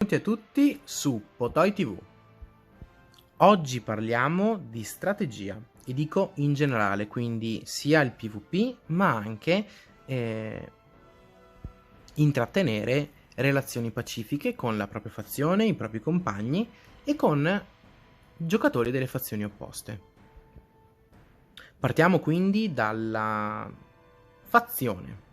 Benvenuti a tutti su Potoi TV. Oggi parliamo di strategia e dico in generale, quindi sia il PvP ma anche intrattenere relazioni pacifiche con la propria fazione, i propri compagni e con giocatori delle fazioni opposte. Partiamo quindi dalla fazione.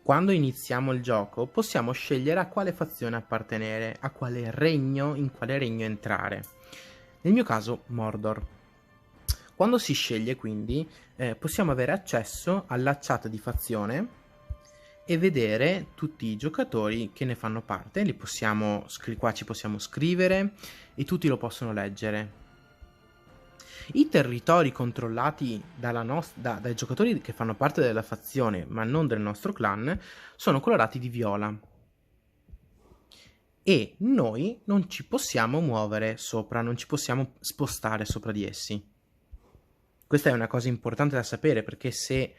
Quando iniziamo il gioco possiamo scegliere a quale fazione appartenere, a quale regno, in quale regno entrare. Nel mio caso Mordor. Quando si sceglie quindi possiamo avere accesso alla chat di fazione e vedere tutti i giocatori che ne fanno parte. Qua ci possiamo scrivere e tutti lo possono leggere. I territori controllati dai giocatori che fanno parte della fazione ma non del nostro clan sono colorati di viola e noi non ci possiamo muovere sopra, non ci possiamo spostare sopra di essi. Questa è una cosa importante da sapere, perché se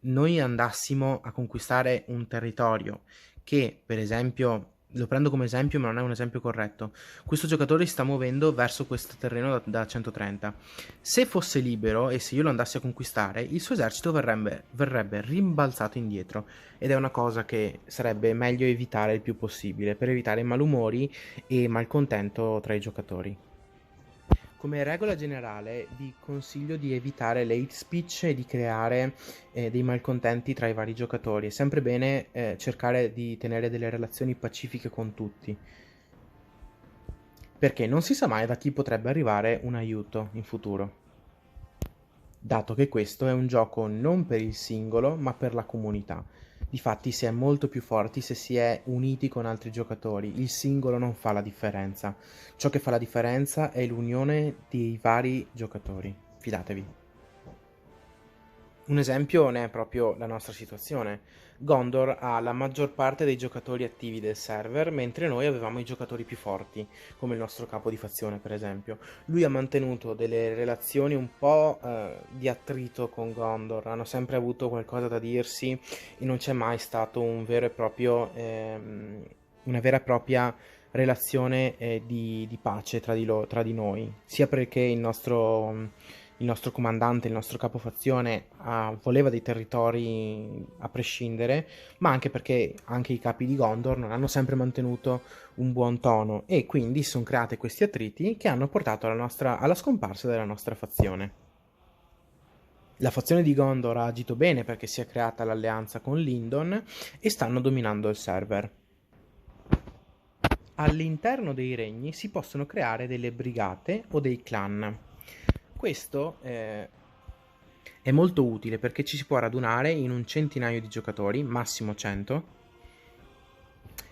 noi andassimo a conquistare un territorio che, per esempio, lo prendo come esempio ma non è un esempio corretto, questo giocatore si sta muovendo verso questo terreno da 130, se fosse libero e se io lo andassi a conquistare, il suo esercito verrebbe rimbalzato indietro, ed è una cosa che sarebbe meglio evitare il più possibile, per evitare malumori e malcontento tra i giocatori. Come regola generale vi consiglio di evitare l'hate speech e di creare dei malcontenti tra i vari giocatori. È sempre bene cercare di tenere delle relazioni pacifiche con tutti, perché non si sa mai da chi potrebbe arrivare un aiuto in futuro, dato che questo è un gioco non per il singolo ma per la comunità. Difatti si è molto più forti se si è uniti con altri giocatori, il singolo non fa la differenza. Ciò che fa la differenza è l'unione dei vari giocatori, fidatevi. Un esempio ne è proprio la nostra situazione. Gondor ha la maggior parte dei giocatori attivi del server, mentre noi avevamo i giocatori più forti, come il nostro capo di fazione per esempio. Lui ha mantenuto delle relazioni un po' di attrito con Gondor, hanno sempre avuto qualcosa da dirsi e non c'è mai stato un vero e proprio, una vera e propria relazione di pace tra di noi, sia perché il nostro comandante, il nostro capofazione voleva dei territori a prescindere, ma anche perché anche i capi di Gondor non hanno sempre mantenuto un buon tono e quindi sono create questi attriti che hanno portato alla scomparsa della nostra fazione. La fazione di Gondor ha agito bene perché si è creata l'alleanza con Lindon e stanno dominando il server. All'interno dei regni si possono creare delle brigate o dei clan. Questo è molto utile perché ci si può radunare in un centinaio di giocatori, massimo 100,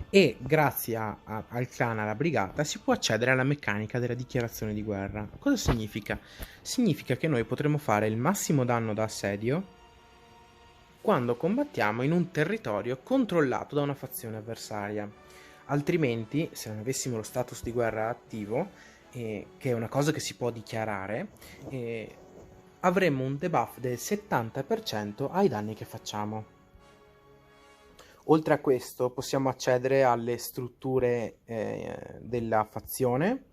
e grazie al clan, alla brigata, si può accedere alla meccanica della dichiarazione di guerra. Cosa significa? Significa che noi potremo fare il massimo danno da assedio quando combattiamo in un territorio controllato da una fazione avversaria. Altrimenti, se non avessimo lo status di guerra attivo, che è una cosa che si può dichiarare, avremmo un debuff del 70% ai danni che facciamo. Oltre a questo possiamo accedere alle strutture della fazione,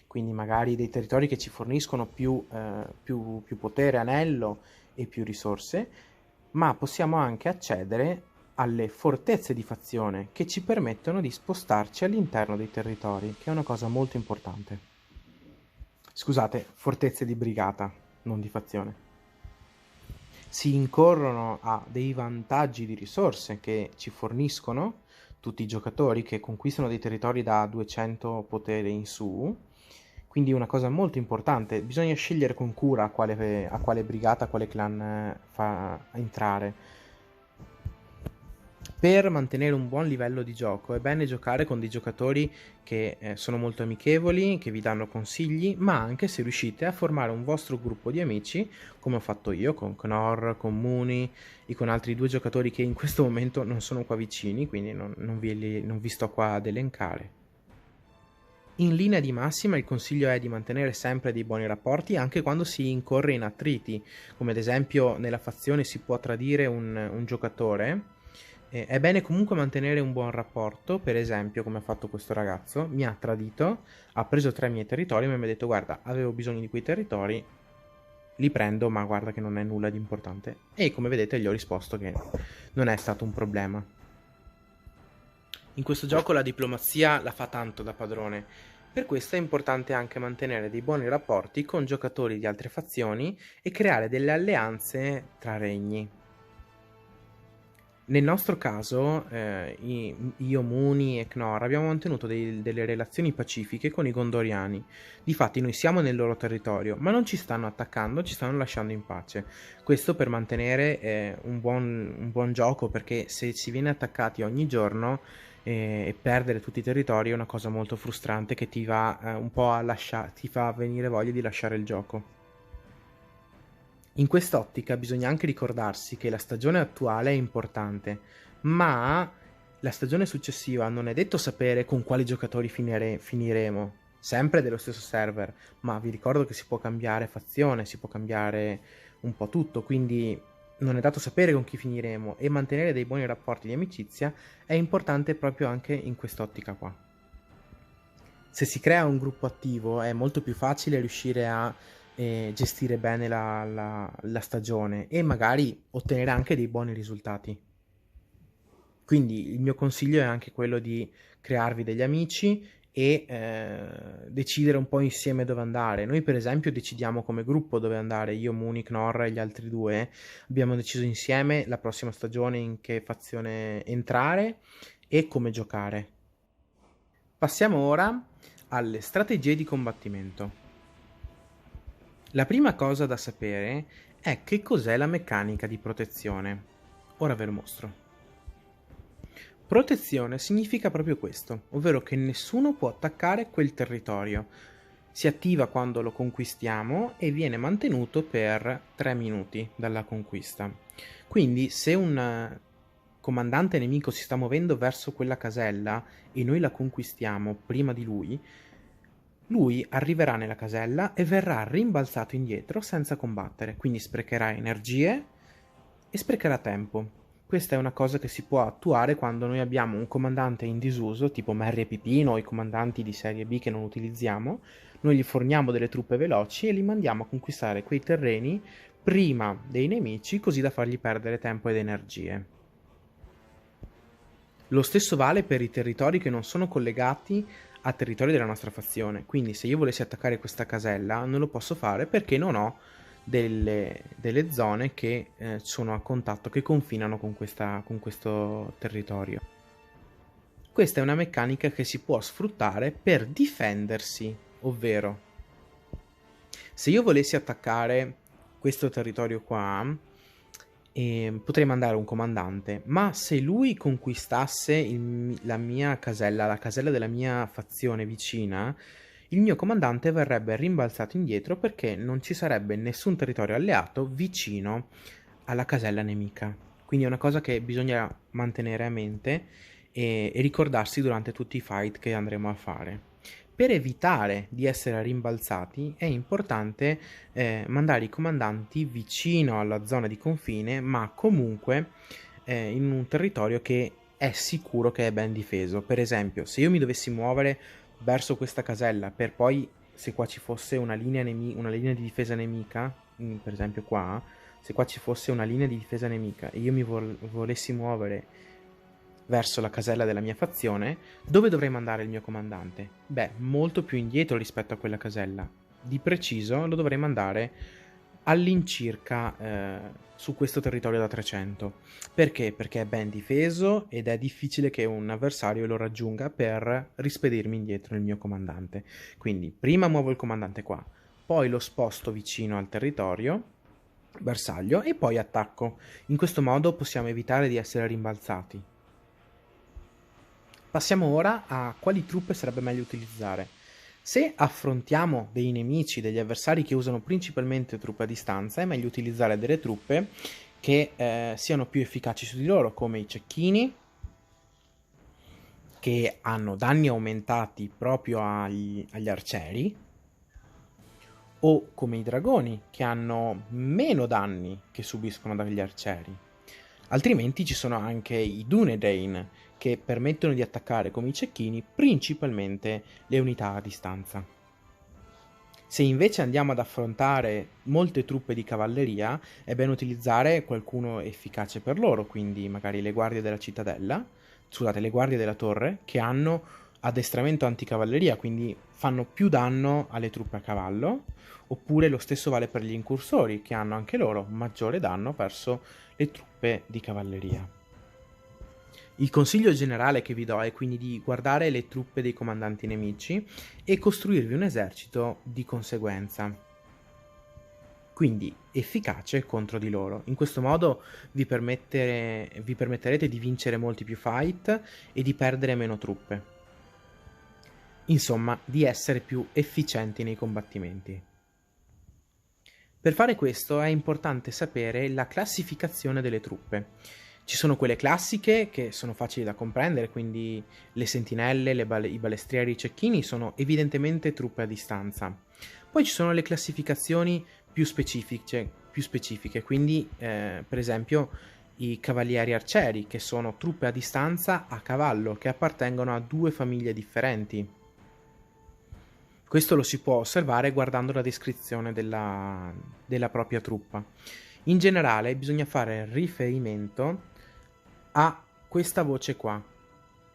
quindi magari dei territori che ci forniscono più potere, anello e più risorse, ma possiamo anche accedere alle fortezze di fazione che ci permettono di spostarci all'interno dei territori, che è una cosa molto importante. Scusate, fortezze di brigata, non di fazione. Si incorrono a dei vantaggi di risorse che ci forniscono tutti i giocatori che conquistano dei territori da 200 potere in su, quindi una cosa molto importante. Bisogna scegliere con cura a quale brigata, a quale clan fa entrare. Per mantenere un buon livello di gioco è bene giocare con dei giocatori che sono molto amichevoli, che vi danno consigli, ma anche se riuscite a formare un vostro gruppo di amici, come ho fatto io con Knorr, con Mooney e con altri 2 giocatori che in questo momento non sono qua vicini, quindi non vi sto qua ad elencare. In linea di massima il consiglio è di mantenere sempre dei buoni rapporti anche quando si incorre in attriti, come ad esempio nella fazione si può tradire un giocatore È bene comunque mantenere un buon rapporto, per esempio, come ha fatto questo ragazzo, mi ha tradito, ha preso 3 miei territori e mi ha detto guarda, avevo bisogno di quei territori, li prendo, ma guarda che non è nulla di importante. E come vedete gli ho risposto che non è stato un problema. In questo gioco la diplomazia la fa tanto da padrone. Per questo è importante anche mantenere dei buoni rapporti con giocatori di altre fazioni e creare delle alleanze tra regni. Nel nostro caso, io, Muni e Knorr abbiamo mantenuto delle relazioni pacifiche con i Gondoriani. Difatti noi siamo nel loro territorio, ma non ci stanno attaccando, ci stanno lasciando in pace. Questo per mantenere un buon gioco, perché se si viene attaccati ogni giorno e perdere tutti i territori è una cosa molto frustrante che ti va un po' ti fa venire voglia di lasciare il gioco. In quest'ottica bisogna anche ricordarsi che la stagione attuale è importante, ma la stagione successiva non è detto sapere con quali giocatori finiremo, sempre dello stesso server, ma vi ricordo che si può cambiare fazione, si può cambiare un po' tutto, quindi non è dato sapere con chi finiremo e mantenere dei buoni rapporti di amicizia è importante proprio anche in quest'ottica qua. Se si crea un gruppo attivo è molto più facile riuscire a gestire bene la stagione e magari ottenere anche dei buoni risultati. Quindi il mio consiglio è anche quello di crearvi degli amici e decidere un po' insieme dove andare. Noi per esempio decidiamo come gruppo dove andare, io, Muni, Knorr e gli altri due abbiamo deciso insieme la prossima stagione in che fazione entrare e come giocare. Passiamo ora alle strategie di combattimento. La prima cosa da sapere è che cos'è la meccanica di protezione. Ora ve lo mostro. Protezione significa proprio questo, ovvero che nessuno può attaccare quel territorio. Si attiva quando lo conquistiamo e viene mantenuto per 3 minuti dalla conquista. Quindi se un comandante nemico si sta muovendo verso quella casella e noi la conquistiamo prima di lui arriverà nella casella e verrà rimbalzato indietro senza combattere, quindi sprecherà energie e sprecherà tempo. Questa è una cosa che si può attuare quando noi abbiamo un comandante in disuso, tipo Merry e Pipino o i comandanti di serie B che non utilizziamo, noi gli forniamo delle truppe veloci e li mandiamo a conquistare quei terreni prima dei nemici, così da fargli perdere tempo ed energie. Lo stesso vale per i territori che non sono collegati a territori della nostra fazione, quindi se io volessi attaccare questa casella non lo posso fare perché non ho delle zone che sono a contatto, che confinano con questo territorio. Questa è una meccanica che si può sfruttare per difendersi, ovvero se io volessi attaccare questo territorio qua, potrei mandare un comandante, ma se lui conquistasse la mia casella, la casella della mia fazione vicina, il mio comandante verrebbe rimbalzato indietro perché non ci sarebbe nessun territorio alleato vicino alla casella nemica. Quindi è una cosa che bisogna mantenere a mente e ricordarsi durante tutti i fight che andremo a fare. Per evitare di essere rimbalzati è importante mandare i comandanti vicino alla zona di confine, ma comunque in un territorio che è sicuro, che è ben difeso. Per esempio, se io mi dovessi muovere verso questa casella per poi, se qua ci fosse una linea di difesa nemica, per esempio qua, se qua ci fosse una linea di difesa nemica e io mi volessi muovere verso la casella della mia fazione, dove dovrei mandare il mio comandante? Beh, molto più indietro rispetto a quella casella. Di preciso lo dovrei mandare all'incirca su questo territorio da 300. Perché? Perché è ben difeso ed è difficile che un avversario lo raggiunga per rispedirmi indietro il mio comandante. Quindi prima muovo il comandante qua, poi lo sposto vicino al territorio bersaglio e poi attacco. In questo modo possiamo evitare di essere rimbalzati. Passiamo ora a quali truppe sarebbe meglio utilizzare. Se affrontiamo dei nemici, degli avversari che usano principalmente truppe a distanza, è meglio utilizzare delle truppe che siano più efficaci su di loro, come i cecchini, che hanno danni aumentati proprio agli arcieri, o come i dragoni, che hanno meno danni che subiscono dagli arcieri. Altrimenti ci sono anche i Dunedain, che permettono di attaccare come i cecchini principalmente le unità a distanza. Se invece andiamo ad affrontare molte truppe di cavalleria, è bene utilizzare qualcuno efficace per loro, quindi magari le guardie della cittadella, scusate, le guardie della torre, che hanno addestramento anticavalleria, quindi fanno più danno alle truppe a cavallo, oppure lo stesso vale per gli incursori, che hanno anche loro maggiore danno verso le truppe di cavalleria. Il consiglio generale che vi do è quindi di guardare le truppe dei comandanti nemici e costruirvi un esercito di conseguenza, quindi efficace contro di loro. In questo modo vi permetterete di vincere molti più fight e di perdere meno truppe. Insomma, di essere più efficienti nei combattimenti. Per fare questo è importante sapere la classificazione delle truppe. Ci sono quelle classiche che sono facili da comprendere, quindi le sentinelle, i balestrieri, i cecchini sono evidentemente truppe a distanza. Poi ci sono le classificazioni più specifiche, quindi per esempio i cavalieri arcieri, che sono truppe a distanza a cavallo, che appartengono a due famiglie differenti. Questo lo si può osservare guardando la descrizione della propria truppa. In generale bisogna fare riferimento a questa voce qua.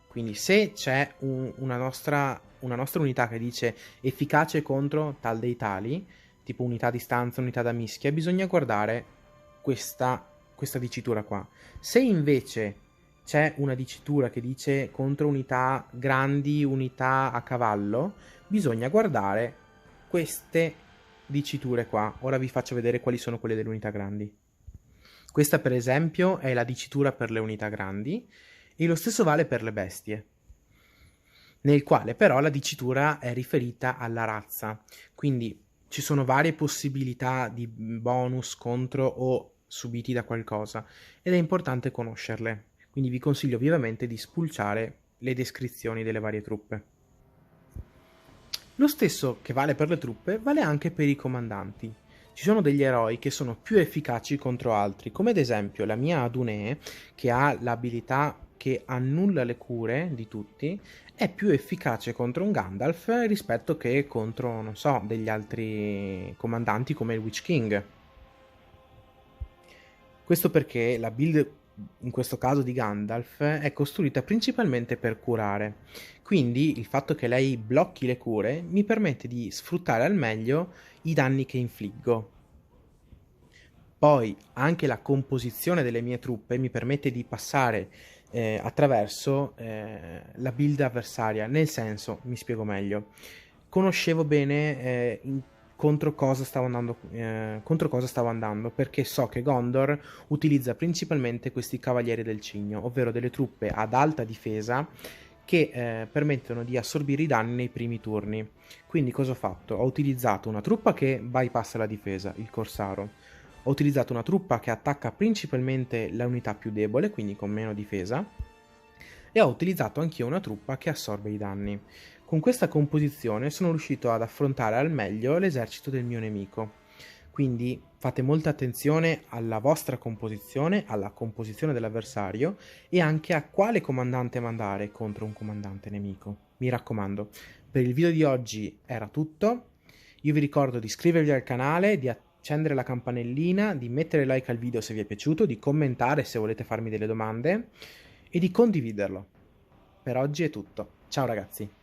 Quindi se c'è una nostra unità che dice efficace contro tal dei tali, tipo unità a distanza, unità da mischia, bisogna guardare questa dicitura qua. Se invece c'è una dicitura che dice contro unità grandi, unità a cavallo, bisogna guardare queste diciture qua. Ora vi faccio vedere quali sono quelle delle unità grandi. Questa per esempio è la dicitura per le unità grandi e lo stesso vale per le bestie, nel quale però la dicitura è riferita alla razza. Quindi ci sono varie possibilità di bonus contro o subiti da qualcosa ed è importante conoscerle. Quindi vi consiglio vivamente di spulciare le descrizioni delle varie truppe. Lo stesso che vale per le truppe vale anche per i comandanti. Ci sono degli eroi che sono più efficaci contro altri, come ad esempio la mia Adunè, che ha l'abilità che annulla le cure di tutti, è più efficace contro un Gandalf rispetto che contro, non so, degli altri comandanti come il Witch King. Questo perché la build, in questo caso di Gandalf, è costruita principalmente per curare. Quindi il fatto che lei blocchi le cure mi permette di sfruttare al meglio i danni che infliggo. Poi anche la composizione delle mie truppe mi permette di passare attraverso la build avversaria, nel senso, mi spiego meglio, conoscevo bene contro cosa stavo andando, perché so che Gondor utilizza principalmente questi cavalieri del cigno, ovvero delle truppe ad alta difesa che permettono di assorbire i danni nei primi turni. Quindi cosa ho fatto? Ho utilizzato una truppa che bypassa la difesa, il corsaro. Ho utilizzato una truppa che attacca principalmente la unità più debole, quindi con meno difesa, e ho utilizzato anch'io una truppa che assorbe i danni. Con questa composizione sono riuscito ad affrontare al meglio l'esercito del mio nemico. Quindi fate molta attenzione alla vostra composizione, alla composizione dell'avversario e anche a quale comandante mandare contro un comandante nemico. Mi raccomando, per il video di oggi era tutto. Io vi ricordo di iscrivervi al canale, di accendere la campanellina, di mettere like al video se vi è piaciuto, di commentare se volete farmi delle domande e di condividerlo. Per oggi è tutto. Ciao ragazzi!